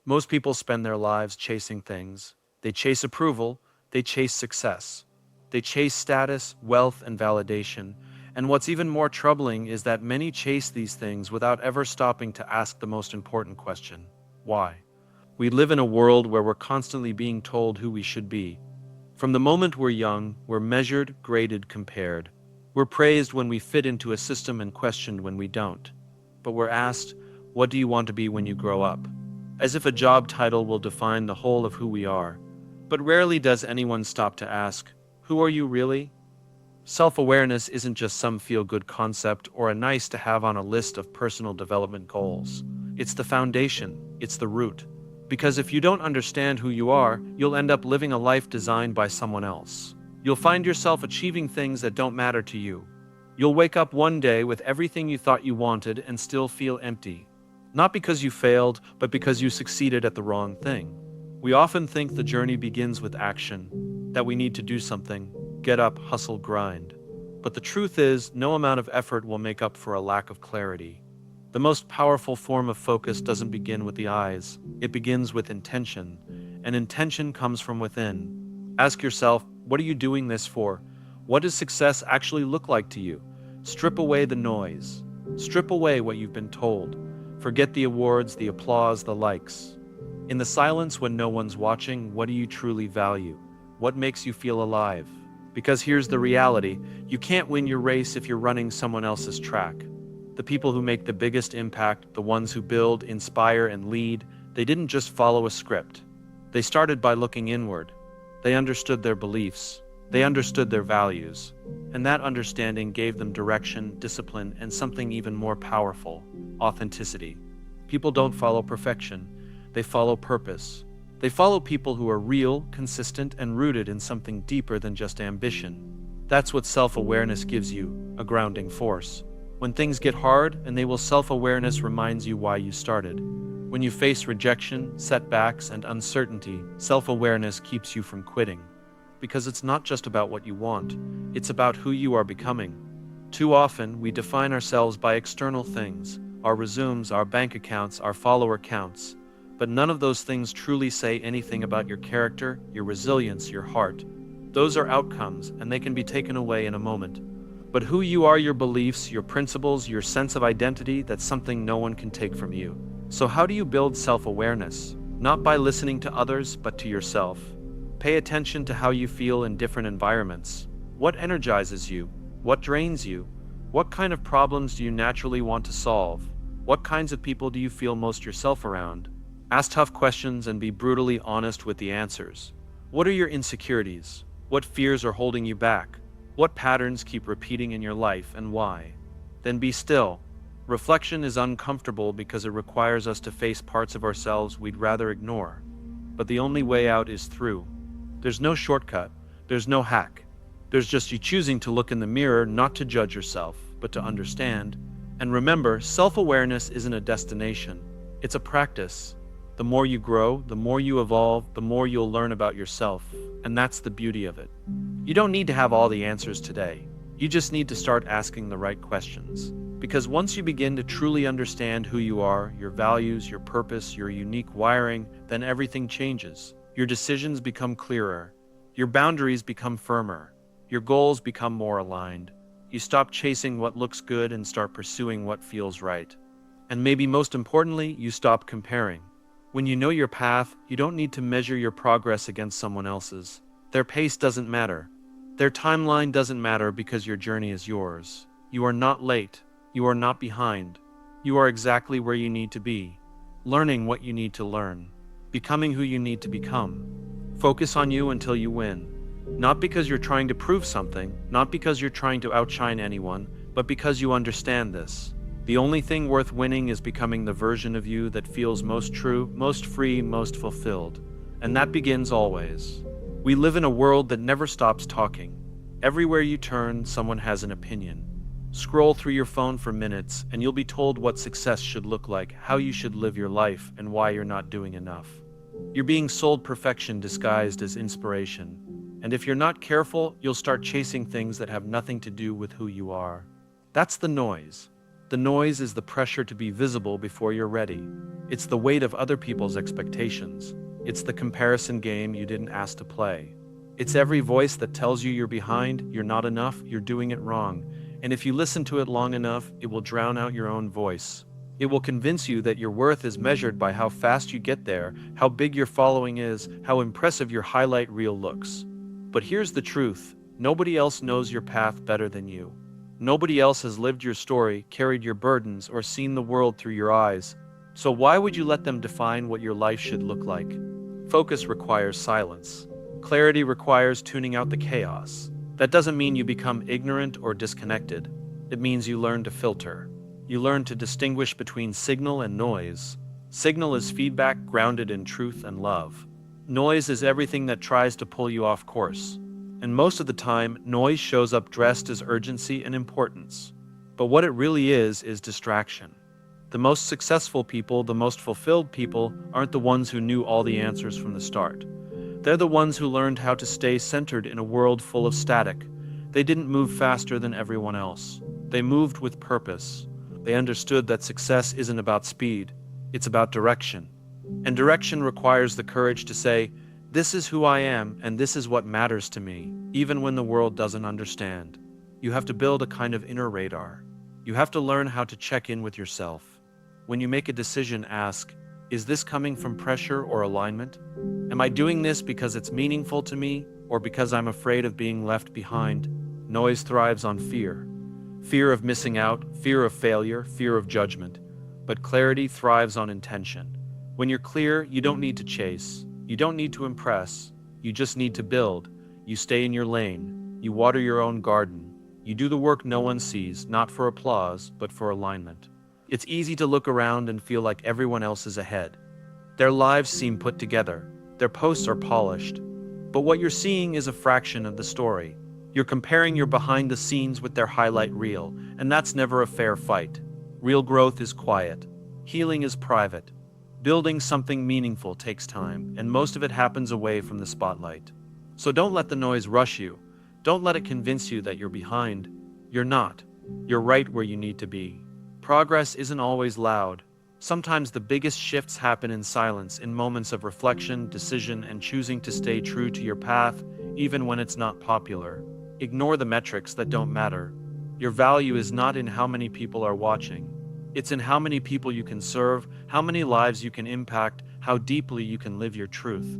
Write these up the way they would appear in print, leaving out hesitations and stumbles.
Most people spend their lives chasing things. They chase approval, they chase success, they chase status, wealth, and validation. And what's even more troubling is that many chase these things without ever stopping to ask the most important question: why? We live in a world where we're constantly being told who we should be. From the moment we're young, we're measured, graded, compared. We're praised when we fit into a system and questioned when we don't. But we're asked, what do you want to be when you grow up? As if a job title will define the whole of who we are. But rarely does anyone stop to ask, who are you really? Self-awareness isn't just some feel-good concept or a nice to have on a list of personal development goals. It's the foundation, it's the root. Because if you don't understand who you are, you'll end up living a life designed by someone else. You'll find yourself achieving things that don't matter to you. You'll wake up one day with everything you thought you wanted and still feel empty. Not because you failed, but because you succeeded at the wrong thing. We often think the journey begins with action, that we need to do something, get up, hustle, grind. But the truth is, no amount of effort will make up for a lack of clarity. The most powerful form of focus doesn't begin with the eyes, it begins with intention, and intention comes from within. Ask yourself, what are you doing this for? What does success actually look like to you? Strip away the noise. Strip away what you've been told. Forget the awards, the applause, the likes. In the silence when no one's watching, what do you truly value? What makes you feel alive? Because here's the reality, you can't win your race if you're running someone else's track. The people who make the biggest impact, the ones who build, inspire, and lead, they didn't just follow a script. They started by looking inward. They understood their beliefs. They understood their values. And that understanding gave them direction, discipline, and something even more powerful: authenticity. People don't follow perfection. They follow purpose. They follow people who are real, consistent, and rooted in something deeper than just ambition. That's what self-awareness gives you, a grounding force. When things get hard, self-awareness reminds you why you started. When you face rejection, setbacks, and uncertainty, self-awareness keeps you from quitting. Because it's not just about what you want, it's about who you are becoming. Too often, we define ourselves by external things, our resumes, our bank accounts, our follower counts. But none of those things truly say anything about your character, your resilience, your heart. Those are outcomes, and they can be taken away in a moment. But who you are, your beliefs, your principles, your sense of identity, that's something no one can take from you. So how do you build self-awareness? Not by listening to others, but to yourself. Pay attention to how you feel in different environments. What energizes you? What drains you? What kind of problems do you naturally want to solve? What kinds of people do you feel most yourself around? Ask tough questions and be brutally honest with the answers. What are your insecurities? What fears are holding you back? What patterns keep repeating in your life and why? Then be still. Reflection is uncomfortable because it requires us to face parts of ourselves we'd rather ignore. But the only way out is through. There's no shortcut. There's no hack. There's just you choosing to look in the mirror, not to judge yourself, but to understand. And remember, self-awareness isn't a destination. It's a practice. The more you grow, the more you evolve, the more you'll learn about yourself. And that's the beauty of it. You don't need to have all the answers today. You just need to start asking the right questions. Because once you begin to truly understand who you are, your values, your purpose, your unique wiring, then everything changes. Your decisions become clearer. Your boundaries become firmer. Your goals become more aligned. You stop chasing what looks good and start pursuing what feels right. And maybe most importantly, you stop comparing. When you know your path, you don't need to measure your progress against someone else's. Their pace doesn't matter. Their timeline doesn't matter because your journey is yours. You are not late. You are not behind. You are exactly where you need to be, learning what you need to learn, becoming who you need to become. Focus on you until you win. Not because you're trying to prove something, not because you're trying to outshine anyone, but because you understand this. The only thing worth winning is becoming the version of you that feels most true, most free, most fulfilled. And that begins always. We live in a world that never stops talking. Everywhere you turn, someone has an opinion. Scroll through your phone for minutes, and you'll be told what success should look like, how you should live your life, and why you're not doing enough. You're being sold perfection disguised as inspiration. And if you're not careful, you'll start chasing things that have nothing to do with who you are. That's the noise. The noise is the pressure to be visible before you're ready. It's the weight of other people's expectations. It's the comparison game you didn't ask to play. It's every voice that tells you you're behind, you're not enough, you're doing it wrong. And if you listen to it long enough, it will drown out your own voice. It will convince you that your worth is measured by how fast you get there, how big your following is, how impressive your highlight reel looks. But here's the truth: nobody else knows your path better than you. Nobody else has lived your story, carried your burdens, or seen the world through your eyes. So why would you let them define what your life should look like? Focus requires silence. Clarity requires tuning out the chaos. That doesn't mean you become ignorant or disconnected. It means you learn to filter. You learn to distinguish between signal and noise. Signal is feedback grounded in truth and love. Noise is everything that tries to pull you off course. And most of the time, noise shows up dressed as urgency and importance. But what it really is distraction. The most successful people, the most fulfilled people, aren't the ones who knew all the answers from the start. They're the ones who learned how to stay centered in a world full of static. They didn't move faster than everyone else. They moved with purpose. They understood that success isn't about speed, it's about direction. And direction requires the courage to say, "This is who I am, and this is what matters to me," even when the world doesn't understand. You have to build a kind of inner radar. You have to learn how to check in with yourself. When you make a decision, ask, is this coming from pressure or alignment? Am I doing this because it's meaningful to me, or because I'm afraid of being left behind? Noise thrives on fear. Fear of missing out, fear of failure, fear of judgment. But clarity thrives on intention. When you're clear, you don't need to chase. You don't need to impress. You just need to build. You stay in your lane. You water your own garden. You do the work no one sees, not for applause, but for alignment. It's easy to look around and feel like everyone else is ahead. Their lives seem put together. Their posts are polished. But what you're seeing is a fraction of the story. You're comparing your behind the scenes with their highlight reel, and that's never a fair fight. Real growth is quiet. Healing is private. Building something meaningful takes time, and most of it happens away from the spotlight. So don't let the noise rush you. Don't let it convince you that you're behind. You're not. You're right where you need to be. Progress isn't always loud. Sometimes the biggest shifts happen in silence, in moments of reflection, decision, and choosing to stay true to your path, even when it's not popular. Ignore the metrics that don't matter. Your value is not in how many people are watching. It's in how many people you can serve, how many lives you can impact, how deeply you can live your truth.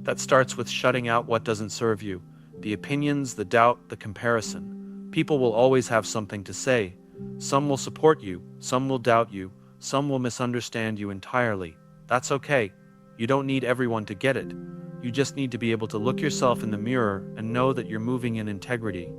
That starts with shutting out what doesn't serve you. The opinions, the doubt, the comparison. People will always have something to say. Some will support you, some will doubt you, some will misunderstand you entirely. That's okay. You don't need everyone to get it. You just need to be able to look yourself in the mirror and know that you're moving in integrity,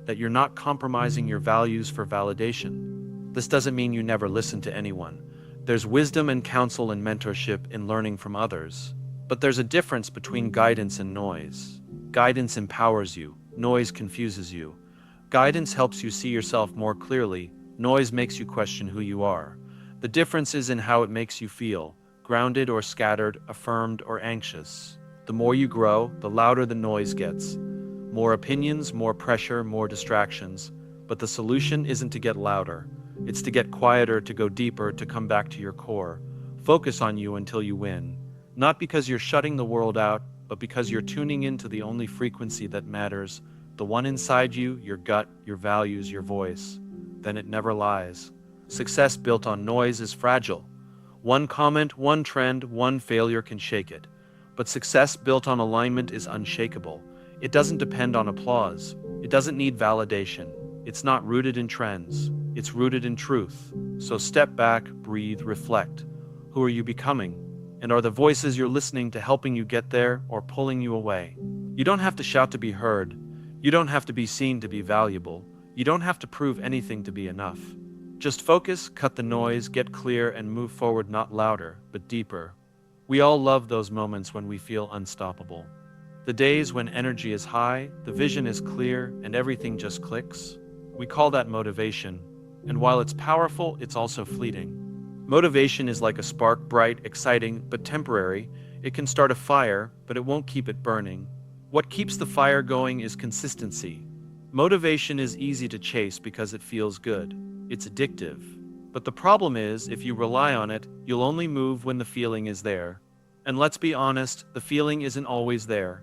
that you're not compromising your values for validation. This doesn't mean you never listen to anyone. There's wisdom and counsel and mentorship in learning from others. But there's a difference between guidance and noise. Guidance empowers you, noise confuses you. Guidance helps you see yourself more clearly, noise makes you question who you are. The difference is in how it makes you feel, grounded or scattered, affirmed or anxious. The more you grow, the louder the noise gets. More opinions, more pressure, more distractions. But the solution isn't to get louder. It's to get quieter, to go deeper, to come back to your core. Focus on you until you win. Not because you're shutting the world out, but because you're tuning into the only frequency that matters, the one inside you, your gut, your values, your voice. Then it never lies. Success built on noise is fragile. One comment, one trend, one failure can shake it. But success built on alignment is unshakable. It doesn't depend on applause. It doesn't need validation. It's not rooted in trends. It's rooted in truth. So step back, breathe, reflect. Who are you becoming? And are the voices you're listening to helping you get there or pulling you away? You don't have to shout to be heard. You don't have to be seen to be valuable. You don't have to prove anything to be enough. Just focus, cut the noise, get clear, and move forward, not louder, but deeper. We all love those moments when we feel unstoppable. The days when energy is high, the vision is clear, and everything just clicks. We call that motivation. And while it's powerful, it's also fleeting. Motivation is like a spark, bright, exciting, but temporary. It can start a fire, but it won't keep it burning. What keeps the fire going is consistency. Motivation is easy to chase because it feels good. It's addictive. But the problem is, if you rely on it, you'll only move when the feeling is there. And let's be honest, the feeling isn't always there.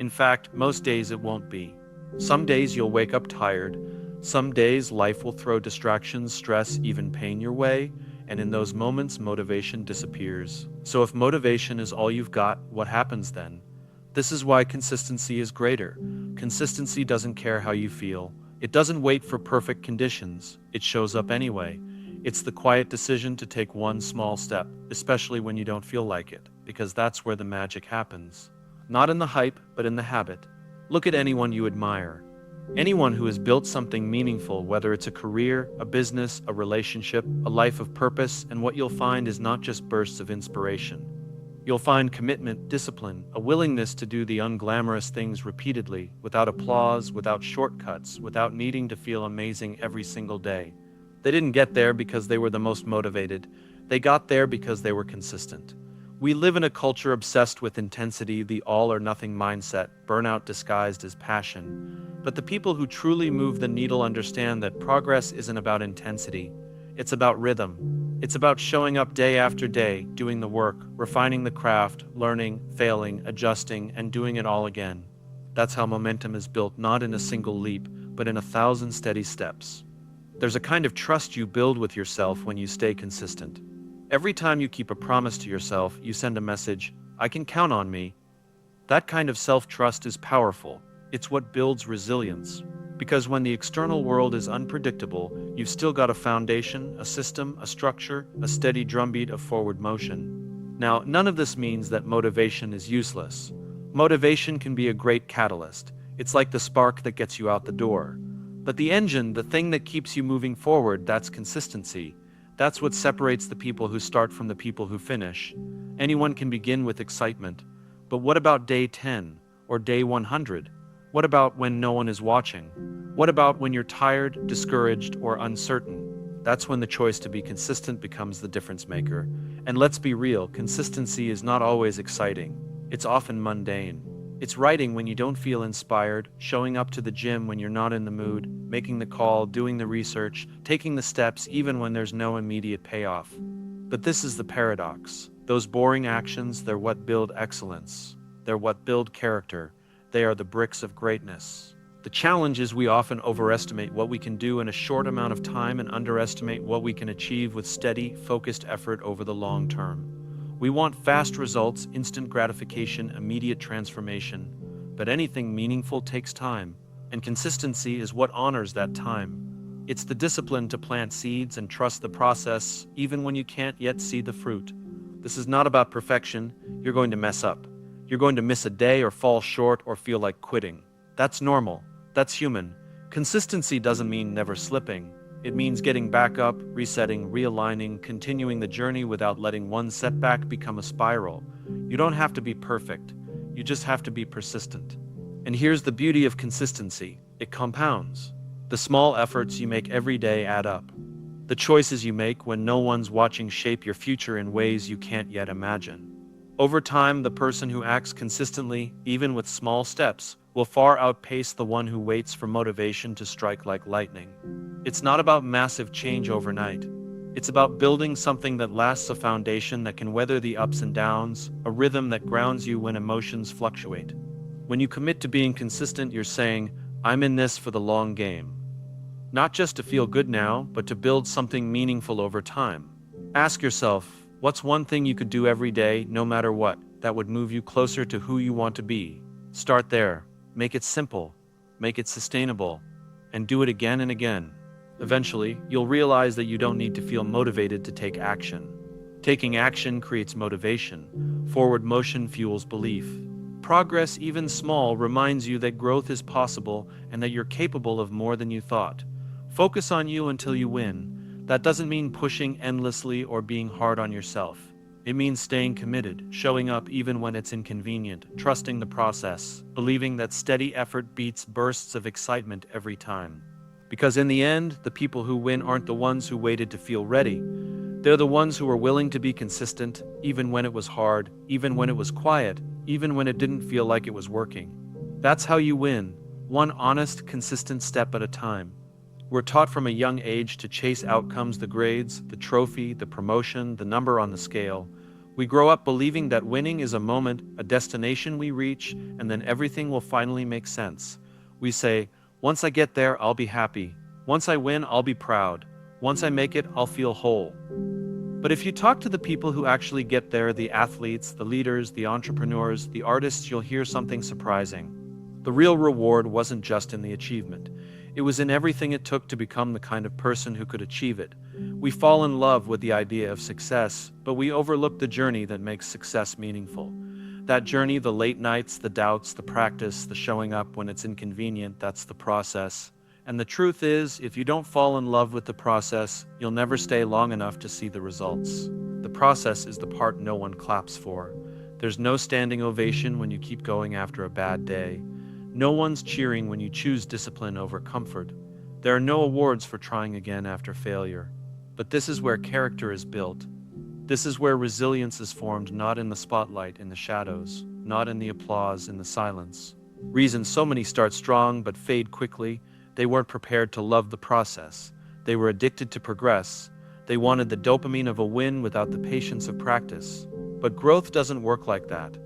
In fact, most days it won't be. Some days you'll wake up tired. Some days life will throw distractions, stress, even pain your way. And in those moments, motivation disappears. So if motivation is all you've got, what happens then? This is why consistency is greater. Consistency doesn't care how you feel. It doesn't wait for perfect conditions. It shows up anyway. It's the quiet decision to take one small step, especially when you don't feel like it, because that's where the magic happens. Not in the hype, but in the habit. Look at anyone you admire. Anyone who has built something meaningful, whether it's a career, a business, a relationship, a life of purpose, and what you'll find is not just bursts of inspiration. You'll find commitment, discipline, a willingness to do the unglamorous things repeatedly, without applause, without shortcuts, without needing to feel amazing every single day. They didn't get there because they were the most motivated. They got there because they were consistent. We live in a culture obsessed with intensity, the all-or-nothing mindset, burnout disguised as passion. But the people who truly move the needle understand that progress isn't about intensity. It's about rhythm. It's about showing up day after day, doing the work, refining the craft, learning, failing, adjusting, and doing it all again. That's how momentum is built, not in a single leap, but in 1,000 steady steps. There's a kind of trust you build with yourself when you stay consistent. Every time you keep a promise to yourself, you send a message, I can count on me. That kind of self-trust is powerful. It's what builds resilience. Because when the external world is unpredictable, you've still got a foundation, a system, a structure, a steady drumbeat of forward motion. Now, none of this means that motivation is useless. Motivation can be a great catalyst. It's like the spark that gets you out the door. But the engine, the thing that keeps you moving forward, that's consistency. That's what separates the people who start from the people who finish. Anyone can begin with excitement. But what about day 10 or day 100? What about when no one is watching? What about when you're tired, discouraged, or uncertain? That's when the choice to be consistent becomes the difference maker. And let's be real, consistency is not always exciting. It's often mundane. It's writing when you don't feel inspired, showing up to the gym when you're not in the mood, making the call, doing the research, taking the steps even when there's no immediate payoff. But this is the paradox. Those boring actions, they're what build excellence. They're what build character. They are the bricks of greatness. The challenge is we often overestimate what we can do in a short amount of time and underestimate what we can achieve with steady, focused effort over the long term. We want fast results, instant gratification, immediate transformation, but anything meaningful takes time, and consistency is what honors that time. It's the discipline to plant seeds and trust the process, even when you can't yet see the fruit. This is not about perfection. You're going to mess up. You're going to miss a day or fall short or feel like quitting. That's normal. That's human. Consistency doesn't mean never slipping. It means getting back up, resetting, realigning, continuing the journey without letting one setback become a spiral. You don't have to be perfect. You just have to be persistent. And here's the beauty of consistency. It compounds. The small efforts you make every day add up. The choices you make when no one's watching shape your future in ways you can't yet imagine. Over time, the person who acts consistently, even with small steps, will far outpace the one who waits for motivation to strike like lightning. It's not about massive change overnight. It's about building something that lasts, a foundation that can weather the ups and downs, a rhythm that grounds you when emotions fluctuate. When you commit to being consistent, you're saying, I'm in this for the long game. Not just to feel good now, but to build something meaningful over time. Ask yourself, what's one thing you could do every day, no matter what, that would move you closer to who you want to be? Start there. Make it simple. Make it sustainable. And do it again and again. Eventually, you'll realize that you don't need to feel motivated to take action. Taking action creates motivation. Forward motion fuels belief. Progress, even small, reminds you that growth is possible and that you're capable of more than you thought. Focus on you until you win. That doesn't mean pushing endlessly or being hard on yourself. It means staying committed, showing up even when it's inconvenient, trusting the process, believing that steady effort beats bursts of excitement every time. Because in the end, the people who win aren't the ones who waited to feel ready. They're the ones who were willing to be consistent, even when it was hard, even when it was quiet, even when it didn't feel like it was working. That's how you win, one honest, consistent step at a time. We're taught from a young age to chase outcomes, the grades, the trophy, the promotion, the number on the scale. We grow up believing that winning is a moment, a destination we reach, and then everything will finally make sense. We say, once I get there, I'll be happy. Once I win, I'll be proud. Once I make it, I'll feel whole. But if you talk to the people who actually get there, the athletes, the leaders, the entrepreneurs, the artists, you'll hear something surprising. The real reward wasn't just in the achievement. It was in everything it took to become the kind of person who could achieve it. We fall in love with the idea of success, but we overlook the journey that makes success meaningful. That journey, the late nights, the doubts, the practice, the showing up when it's inconvenient, that's the process. And the truth is, if you don't fall in love with the process, you'll never stay long enough to see the results. The process is the part no one claps for. There's no standing ovation when you keep going after a bad day. No one's cheering when you choose discipline over comfort. There are no awards for trying again after failure. But this is where character is built. This is where resilience is formed, not in the spotlight, in the shadows, not in the applause, in the silence. Reason so many start strong but fade quickly. They weren't prepared to love the process. They were addicted to progress. They wanted the dopamine of a win without the patience of practice. But growth doesn't work like that.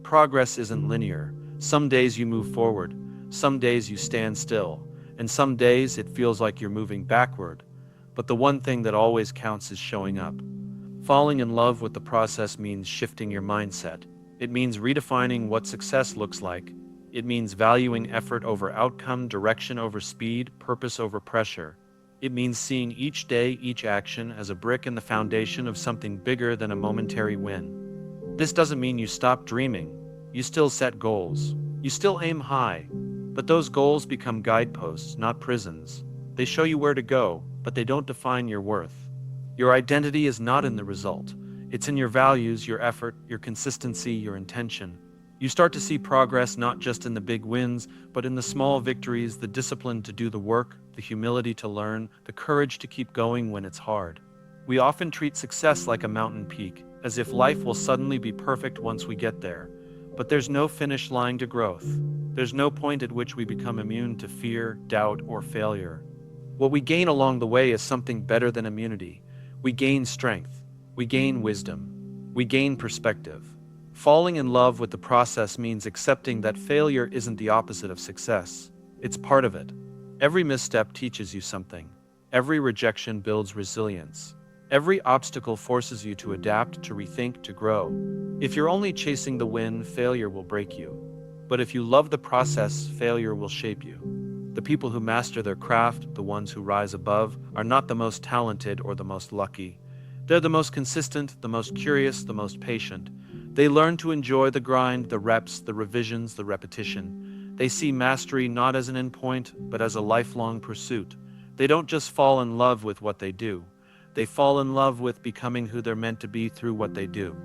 Progress isn't linear. Some days you move forward, some days you stand still, and some days it feels like you're moving backward. But the one thing that always counts is showing up. Falling in love with the process means shifting your mindset. It means redefining what success looks like. It means valuing effort over outcome, direction over speed, purpose over pressure. It means seeing each day, each action as a brick in the foundation of something bigger than a momentary win. This doesn't mean you stop dreaming. You still set goals. You still aim high. But those goals become guideposts, not prisons. They show you where to go, but they don't define your worth. Your identity is not in the result. It's in your values, your effort, your consistency, your intention. You start to see progress not just in the big wins, but in the small victories, the discipline to do the work, the humility to learn, the courage to keep going when it's hard. We often treat success like a mountain peak, as if life will suddenly be perfect once we get there. But there's no finish line to growth. There's no point at which we become immune to fear, doubt, or failure. What we gain along the way is something better than immunity. We gain strength. We gain wisdom. We gain perspective. Falling in love with the process means accepting that failure isn't the opposite of success. It's part of it. Every misstep teaches you something. Every rejection builds resilience. Every obstacle forces you to adapt, to rethink, to grow. If you're only chasing the win, failure will break you. But if you love the process, failure will shape you. The people who master their craft, the ones who rise above, are not the most talented or the most lucky. They're the most consistent, the most curious, the most patient. They learn to enjoy the grind, the reps, the revisions, the repetition. They see mastery not as an endpoint, but as a lifelong pursuit. They don't just fall in love with what they do. They fall in love with becoming who they're meant to be through what they do.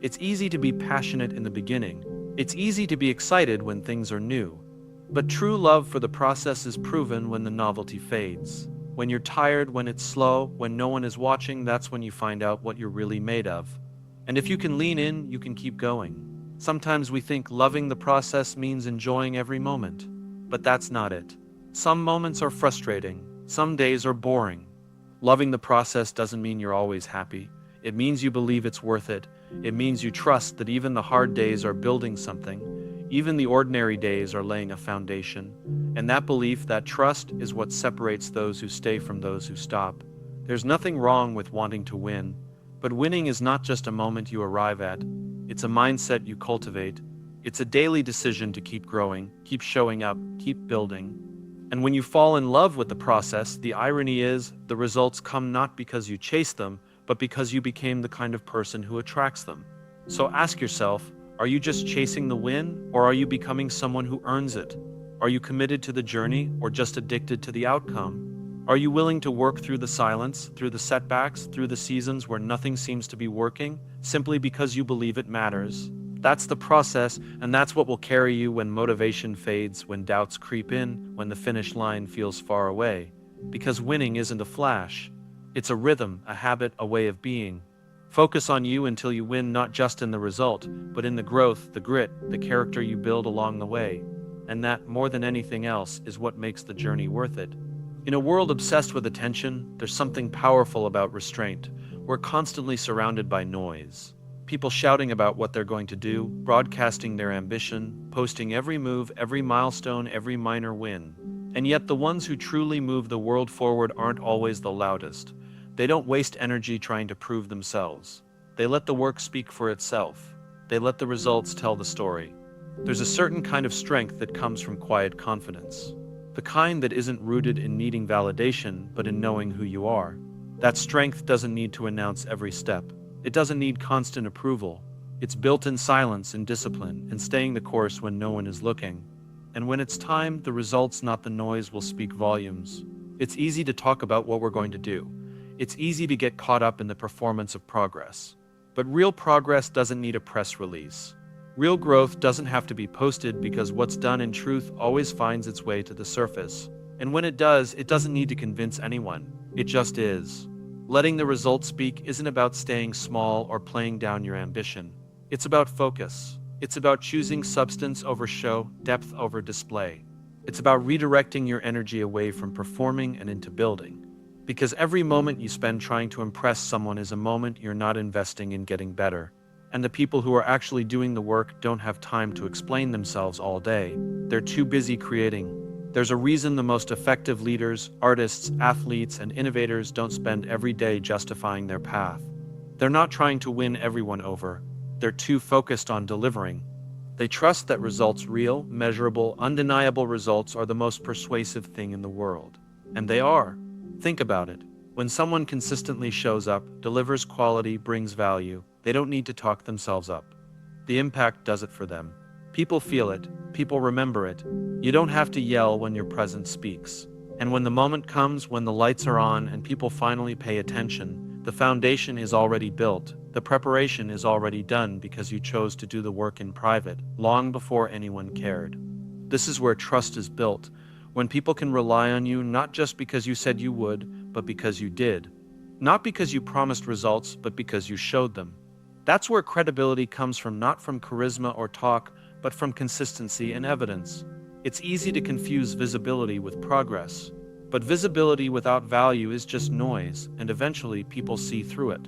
It's easy to be passionate in the beginning. It's easy to be excited when things are new. But true love for the process is proven when the novelty fades. When you're tired, when it's slow, when no one is watching, that's when you find out what you're really made of. And if you can lean in, you can keep going. Sometimes we think loving the process means enjoying every moment. But that's not it. Some moments are frustrating. Some days are boring. Loving the process doesn't mean you're always happy. It means you believe it's worth it. It means you trust that even the hard days are building something. Even the ordinary days are laying a foundation. And that belief, that trust, is what separates those who stay from those who stop. There's nothing wrong with wanting to win. But winning is not just a moment you arrive at. It's a mindset you cultivate. It's a daily decision to keep growing, keep showing up, keep building. And when you fall in love with the process, the irony is the results come not because you chase them, but because you became the kind of person who attracts them. So ask yourself, are you just chasing the win, or are you becoming someone who earns it? Are you committed to the journey, or just addicted to the outcome? Are you willing to work through the silence, through the setbacks, through the seasons where nothing seems to be working, simply because you believe it matters? That's the process, and that's what will carry you when motivation fades, when doubts creep in, when the finish line feels far away. Because winning isn't a flash. It's a rhythm, a habit, a way of being. Focus on you until you win, not just in the result, but in the growth, the grit, the character you build along the way. And that, more than anything else, is what makes the journey worth it. In a world obsessed with attention, there's something powerful about restraint. We're constantly surrounded by noise. People shouting about what they're going to do, broadcasting their ambition, posting every move, every milestone, every minor win. And yet the ones who truly move the world forward aren't always the loudest. They don't waste energy trying to prove themselves. They let the work speak for itself. They let the results tell the story. There's a certain kind of strength that comes from quiet confidence. The kind that isn't rooted in needing validation, but in knowing who you are. That strength doesn't need to announce every step. It doesn't need constant approval. It's built in silence and discipline and staying the course when no one is looking. And when it's time, the results, not the noise, will speak volumes. It's easy to talk about what we're going to do. It's easy to get caught up in the performance of progress. But real progress doesn't need a press release. Real growth doesn't have to be posted because what's done in truth always finds its way to the surface. And when it does, it doesn't need to convince anyone. It just is. Letting the results speak isn't about staying small or playing down your ambition. It's about focus. It's about choosing substance over show, depth over display. It's about redirecting your energy away from performing and into building. Because every moment you spend trying to impress someone is a moment you're not investing in getting better. And the people who are actually doing the work don't have time to explain themselves all day. They're too busy creating. There's a reason the most effective leaders, artists, athletes, and innovators don't spend every day justifying their path. They're not trying to win everyone over. They're too focused on delivering. They trust that results, real, measurable, undeniable results, are the most persuasive thing in the world. And they are. Think about it. When someone consistently shows up, delivers quality, brings value, they don't need to talk themselves up. The impact does it for them. People feel it. People remember it. You don't have to yell when your presence speaks. And when the moment comes, when the lights are on and people finally pay attention, the foundation is already built. The preparation is already done because you chose to do the work in private, long before anyone cared. This is where trust is built, when people can rely on you not just because you said you would, but because you did. Not because you promised results, but because you showed them. That's where credibility comes from, not from charisma or talk, but from consistency and evidence. It's easy to confuse visibility with progress, but visibility without value is just noise, and eventually people see through it.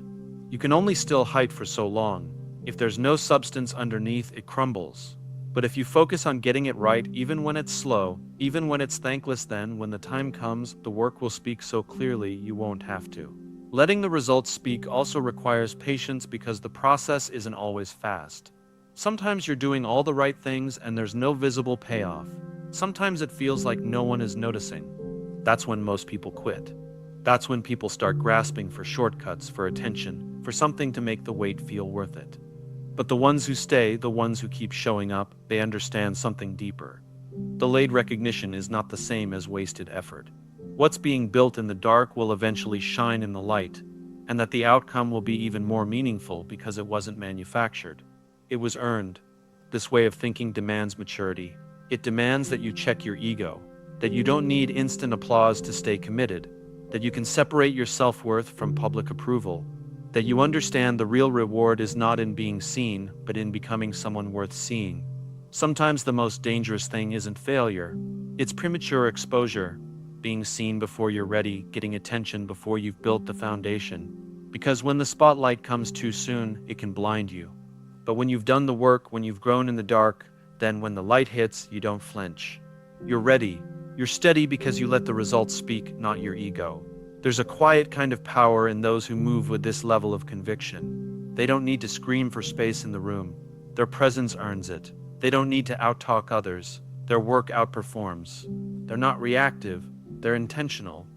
You can only still hype for so long. If there's no substance underneath, it crumbles. But if you focus on getting it right, even when it's slow, even when it's thankless, then when the time comes, the work will speak so clearly you won't have to. Letting the results speak also requires patience because the process isn't always fast. Sometimes you're doing all the right things and there's no visible payoff. Sometimes it feels like no one is noticing. That's when most people quit. That's when people start grasping for shortcuts, for attention, for something to make the wait feel worth it. But the ones who stay, the ones who keep showing up, they understand something deeper. Delayed recognition is not the same as wasted effort. What's being built in the dark will eventually shine in the light, and that the outcome will be even more meaningful because it wasn't manufactured. It was earned. This way of thinking demands maturity. It demands that you check your ego, that you don't need instant applause to stay committed, that you can separate your self-worth from public approval, that you understand the real reward is not in being seen, but in becoming someone worth seeing. Sometimes the most dangerous thing isn't failure, it's premature exposure, being seen before you're ready, getting attention before you've built the foundation. Because when the spotlight comes too soon, it can blind you. But when you've done the work, when you've grown in the dark, then when the light hits, you don't flinch. You're ready. You're steady because you let the results speak, not your ego. There's a quiet kind of power in those who move with this level of conviction. They don't need to scream for space in the room. Their presence earns it. They don't need to outtalk others. Their work outperforms. They're not reactive. They're intentional.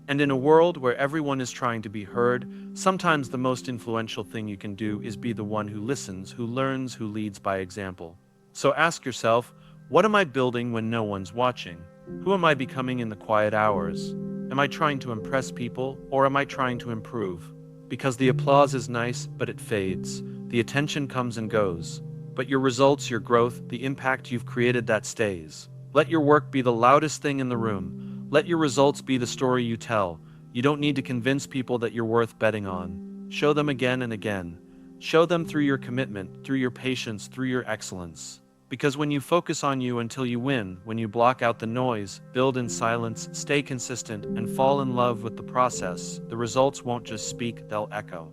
And in a world where everyone is trying to be heard, sometimes the most influential thing you can do is be the one who listens, who learns, who leads by example. So ask yourself, what am I building when no one's watching? Who am I becoming in the quiet hours? Am I trying to impress people, or am I trying to improve? Because the applause is nice, but it fades. The attention comes and goes. But your results, your growth, the impact you've created, that stays. Let your work be the loudest thing in the room. Let your results be the story you tell. You don't need to convince people that you're worth betting on. Show them again and again. Show them through your commitment, through your patience, through your excellence. Because when you focus on you until you win, when you block out the noise, build in silence, stay consistent, and fall in love with the process, the results won't just speak, they'll echo.